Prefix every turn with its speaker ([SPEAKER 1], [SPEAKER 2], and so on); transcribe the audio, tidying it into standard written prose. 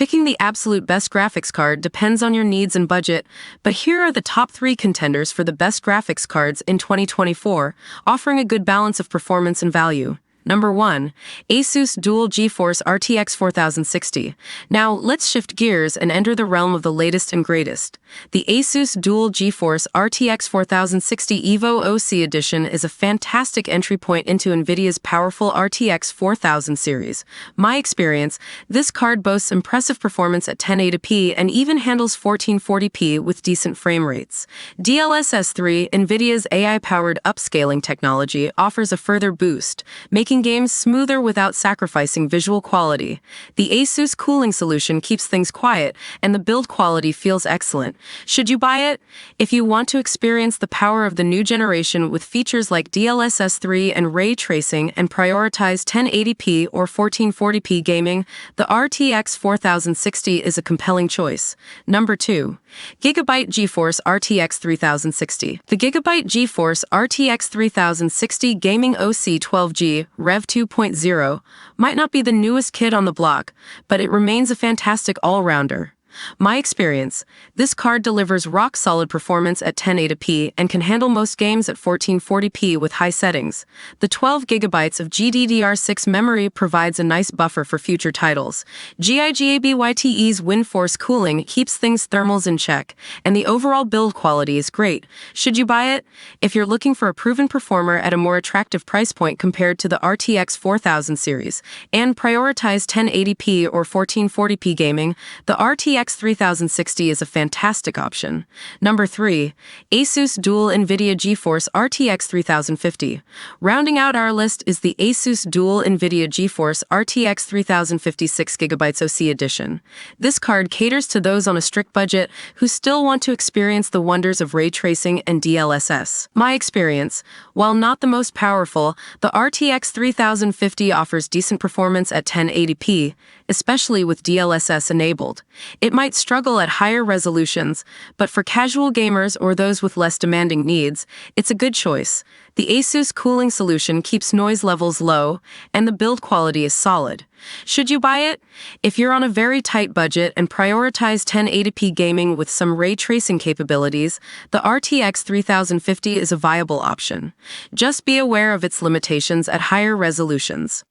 [SPEAKER 1] Picking the absolute best graphics card depends on your needs and budget, but here are the top 3 contenders for the best graphics cards in 2024, offering a good balance of performance and value. Number 1. Asus Dual GeForce RTX 4060. Now, let's shift gears and enter the realm of the latest and greatest. The Asus Dual GeForce RTX 4060 EVO OC Edition is a fantastic entry point into NVIDIA's powerful RTX 4000 series. My experience, this card boasts impressive performance at 1080p and even handles 1440p with decent frame rates. DLSS 3, NVIDIA's AI-powered upscaling technology, offers a further boost, making games smoother without sacrificing visual quality. The Asus cooling solution keeps things quiet, and the build quality feels excellent. Should you buy it? If you want to experience the power of the new generation with features like DLSS 3 and ray tracing and prioritize 1080p or 1440p gaming, the RTX 4060 is a compelling choice. Number 2. Gigabyte GeForce RTX 3060. The Gigabyte GeForce RTX 3060 Gaming OC 12G Rev 2.0 might not be the newest kid on the block, but it remains a fantastic all-rounder. My experience, this card delivers rock-solid performance at 1080p and can handle most games at 1440p with high settings. The 12 gigabytes of GDDR6 memory provides a nice buffer for future titles. GIGABYTE's WindForce cooling keeps things thermals in check, and the overall build quality is great. Should you buy it? If you're looking for a proven performer at a more attractive price point compared to the RTX 4000 series, and prioritize 1080p or 1440p gaming, the RTX 3060 is a fantastic option. Number 3. Asus Dual NVIDIA GeForce RTX 3050. Rounding out our list is the Asus Dual NVIDIA GeForce RTX 3050 6GB OC Edition. This card caters to those on a strict budget who still want to experience the wonders of ray tracing and DLSS. My experience, while not the most powerful, the RTX 3050 offers decent performance at 1080p, especially with DLSS enabled. It might struggle at higher resolutions, but for casual gamers or those with less demanding needs, it's a good choice. The Asus cooling solution keeps noise levels low, and the build quality is solid. Should you buy it? If you're on a very tight budget and prioritize 1080p gaming with some ray tracing capabilities, the RTX 3050 is a viable option. Just be aware of its limitations at higher resolutions.